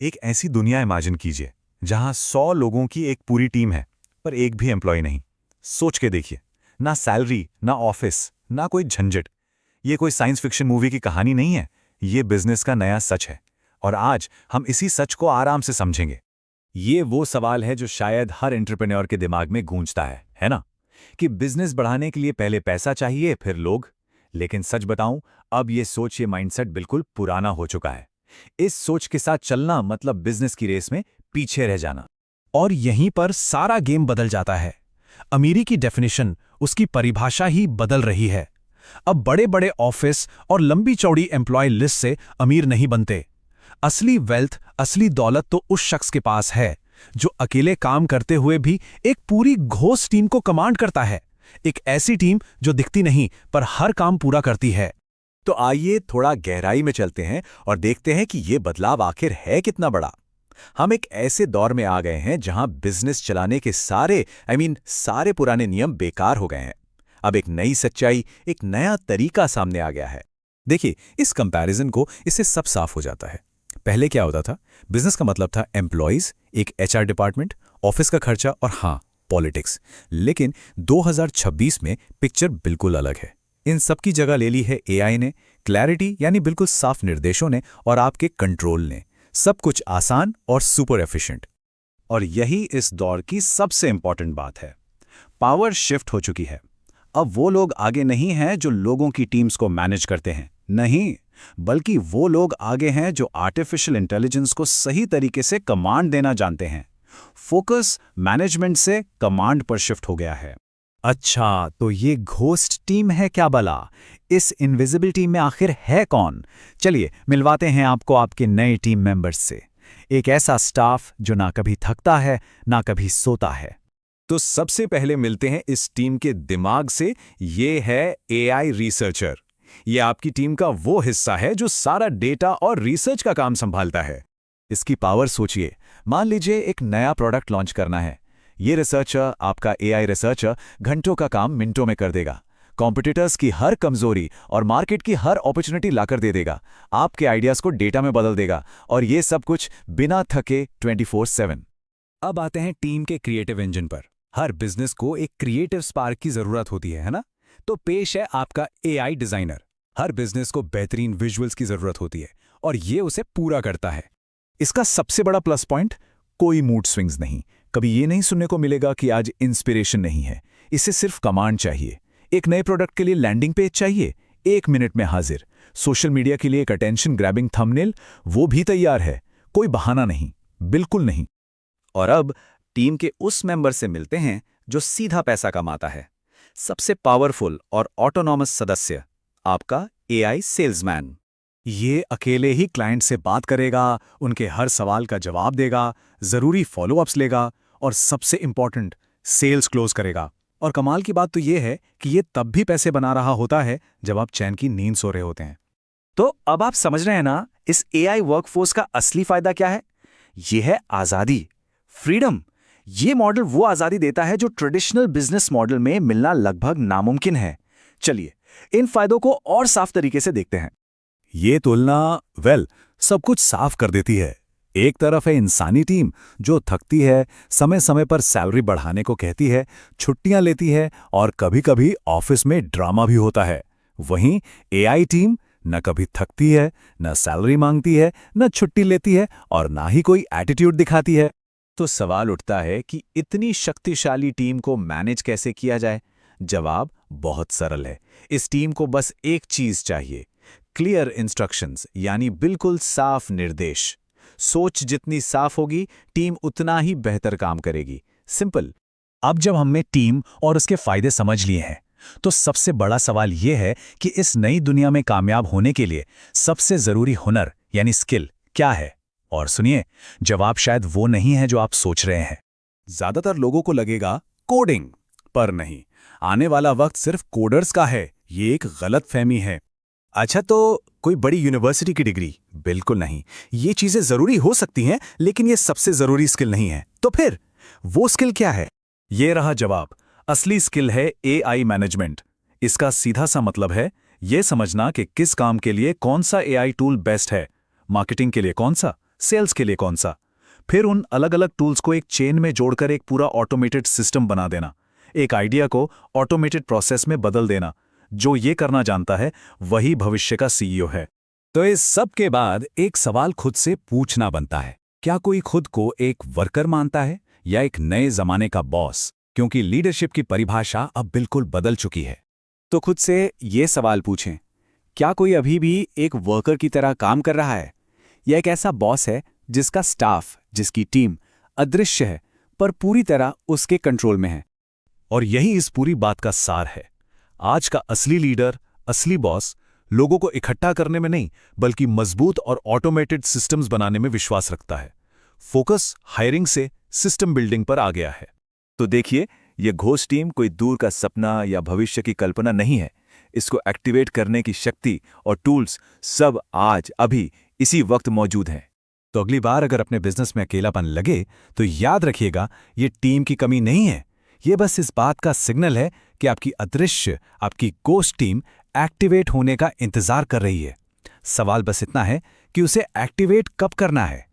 एक ऐसी दुनिया इमेजिन कीजिए जहां 100 लोगों की एक पूरी टीम है पर एक भी एम्प्लॉय नहीं। सोच के देखिए, ना सैलरी, ना ऑफिस, ना कोई झंझट। ये कोई साइंस फिक्शन मूवी की कहानी नहीं है, ये बिजनेस का नया सच है। और आज हम इसी सच को आराम से समझेंगे। ये वो सवाल है जो शायद हर एंटरप्रेन्योर के दिमाग में गूंजता है ना? कि बिजनेस बढ़ाने के लिए पहले पैसा चाहिए, फिर लोग। लेकिन सच बताऊं, अब ये सोच, ये माइंडसेट बिल्कुल पुराना हो चुका है। इस सोच के साथ चलना मतलब बिजनेस की रेस में पीछे रह जाना। और यहीं पर सारा गेम बदल जाता है। अमीरी की डेफिनेशन, उसकी परिभाषा ही बदल रही है। अब बड़े बड़े ऑफिस और लंबी चौड़ी एम्प्लॉय लिस्ट से अमीर नहीं बनते। असली वेल्थ, असली दौलत तो उस शख्स के पास है जो अकेले काम करते हुए भी एक पूरी घोस्ट टीम को कमांड करता है। एक ऐसी टीम जो दिखती नहीं पर हर काम पूरा करती है। तो आइए थोड़ा गहराई में चलते हैं और देखते हैं कि ये बदलाव आखिर है कितना बड़ा। हम एक ऐसे दौर में आ गए हैं जहां बिजनेस चलाने के सारे पुराने नियम बेकार हो गए हैं। अब एक नई सच्चाई, एक नया तरीका सामने आ गया है। देखिए, इस कंपैरिजन को इससे सब साफ हो जाता है। पहले क्या होता था? बिजनेस का मतलब था एम्प्लॉयज, एक एचआर डिपार्टमेंट, ऑफिस का खर्चा और हाँ, पॉलिटिक्स। लेकिन 2026 में पिक्चर बिल्कुल अलग है। इन सब की जगह ले ली है एआई ने, क्लैरिटी यानी बिल्कुल साफ निर्देशों ने और आपके कंट्रोल ने। सब कुछ आसान और सुपर एफिशिएंट। और यही इस दौर की सबसे इंपॉर्टेंट बात है। पावर शिफ्ट हो चुकी है। अब वो लोग आगे नहीं हैं जो लोगों की टीम्स को मैनेज करते हैं, नहीं, बल्कि वो लोग आगे हैं जो आर्टिफिशियल इंटेलिजेंस को सही तरीके से कमांड देना जानते हैं। फोकस मैनेजमेंट से कमांड पर शिफ्ट हो गया है। अच्छा, तो ये घोस्ट टीम है क्या भला? इस इनविजिबल टीम में आखिर है कौन? चलिए मिलवाते हैं आपको आपके नए टीम मेंबर्स से। एक ऐसा स्टाफ जो ना कभी थकता है, ना कभी सोता है। तो सबसे पहले मिलते हैं इस टीम के दिमाग से। ये है एआई रिसर्चर। ये आपकी टीम का वो हिस्सा है जो सारा डेटा और रिसर्च का काम संभालता है। इसकी पावर सोचिए। मान लीजिए एक नया प्रोडक्ट लॉन्च करना है। ये रिसर्चर, आपका एआई रिसर्चर, घंटों का काम मिनटों में कर देगा। कॉम्पिटिटर्स की हर कमजोरी और मार्केट की हर अपॉर्चुनिटी लाकर दे देगा। आपके आइडियाज को डेटा में बदल देगा और ये सब कुछ बिना थके 24/7। अब आते हैं टीम के क्रिएटिव इंजन पर। हर बिजनेस को एक क्रिएटिव स्पार्क की जरूरत होती है ना? तो पेश है आपका एआई डिजाइनर। हर बिजनेस को बेहतरीन विजुअल्स की जरूरत होती है और ये उसे पूरा करता है। इसका सबसे बड़ा प्लस पॉइंट, कोई मूड स्विंग्स नहीं। कभी ये नहीं सुनने को मिलेगा कि आज इंस्पिरेशन नहीं है। इसे सिर्फ कमांड चाहिए। एक नए प्रोडक्ट के लिए लैंडिंग पेज चाहिए, 1 मिनट में हाजिर। सोशल मीडिया के लिए एक अटेंशन ग्रैबिंग थंबनेल, वो भी तैयार है। कोई बहाना नहीं, बिल्कुल नहीं। और अब टीम के उस मेंबर से मिलते हैं जो सीधा पैसा कमाता है। सबसे पावरफुल और ऑटोनॉमस सदस्य, आपका एआई सेल्समैन। ये अकेले ही क्लाइंट से बात करेगा, उनके हर सवाल का जवाब देगा, जरूरी फॉलोअप्स लेगा और सबसे इंपॉर्टेंट, सेल्स क्लोज करेगा। और कमाल की बात तो ये है कि ये तब भी पैसे बना रहा होता है जब आप चैन की नींद सो रहे होते हैं। तो अब आप समझ रहे हैं ना, इस एआई वर्कफोर्स का असली फायदा क्या है? यह है आजादी, फ्रीडम। ये मॉडल वो आजादी देता है जो ट्रेडिशनल बिजनेस मॉडल में मिलना लगभग नामुमकिन है। चलिए इन फायदों को और साफ तरीके से देखते हैं। ये तुलना सब कुछ साफ कर देती है। एक तरफ है इंसानी टीम जो थकती है, समय समय पर सैलरी बढ़ाने को कहती है, छुट्टियां लेती है और कभी-कभी ऑफिस में ड्रामा भी होता है। वहीं एआई टीम न कभी थकती है, न सैलरी मांगती है, न छुट्टी लेती है और ना ही कोई एटीट्यूड दिखाती है। तो सवाल उठता है कि इतनी शक्तिशाली टीम को मैनेज कैसे किया जाए? जवाब बहुत सरल है। इस टीम को बस एक चीज चाहिए, क्लियर इंस्ट्रक्शंस, यानी बिल्कुल साफ निर्देश। सोच जितनी साफ होगी, टीम उतना ही बेहतर काम करेगी। सिंपल। अब जब हमने टीम और उसके फायदे समझ लिए हैं, तो सबसे बड़ा सवाल यह है कि इस नई दुनिया में कामयाब होने के लिए सबसे जरूरी हुनर यानी स्किल क्या है? और सुनिए, जवाब शायद वो नहीं है जो आप सोच रहे हैं। ज्यादातर लोगों को लगेगा कोडिंग, पर नहीं। आने वाला वक्त सिर्फ कोडर्स का है, ये एक गलतफहमी है। अच्छा, तो कोई बड़ी यूनिवर्सिटी की डिग्री? बिल्कुल नहीं। ये चीजें जरूरी हो सकती हैं, लेकिन ये सबसे जरूरी स्किल नहीं है। तो फिर वो स्किल क्या है? ये रहा जवाब। असली स्किल है एआई मैनेजमेंट। इसका सीधा सा मतलब है ये समझना कि किस काम के लिए कौन सा एआई टूल बेस्ट है। मार्केटिंग के लिए कौन सा, सेल्स के लिए कौन सा। फिर उन अलग अलग टूल्स को एक चेन में जोड़कर एक पूरा ऑटोमेटेड सिस्टम बना देना, एक आइडिया को ऑटोमेटेड प्रोसेस में बदल देना। जो ये करना जानता है वही भविष्य का सीईओ है। तो इस सब के बाद एक सवाल खुद से पूछना बनता है, क्या कोई खुद को एक वर्कर मानता है या एक नए जमाने का बॉस? क्योंकि लीडरशिप की परिभाषा अब बिल्कुल बदल चुकी है। तो खुद से ये सवाल पूछें, क्या कोई अभी भी एक वर्कर की तरह काम कर रहा है, या एक ऐसा बॉस है जिसका स्टाफ, जिसकी टीम अदृश्य है पर पूरी तरह उसके कंट्रोल में है? और यही इस पूरी बात का सार है। आज का असली लीडर, असली बॉस लोगों को इकट्ठा करने में नहीं, बल्कि मजबूत और ऑटोमेटेड सिस्टम्स बनाने में विश्वास रखता है। फोकस हायरिंग से सिस्टम बिल्डिंग पर आ गया है। तो देखिए, ये घोष टीम कोई दूर का सपना या भविष्य की कल्पना नहीं है। इसको एक्टिवेट करने की शक्ति और टूल्स सब आज अभी इसी वक्त मौजूद हैं। तो अगली बार अगर अपने बिजनेस में अकेलापन लगे तो याद रखिएगा, ये टीम की कमी नहीं है, ये बस इस बात का सिग्नल है कि आपकी अदृश्य, आपकी घोष टीम एक्टिवेट होने का इंतजार कर रही है। सवाल बस इतना है कि उसे एक्टिवेट कब करना है।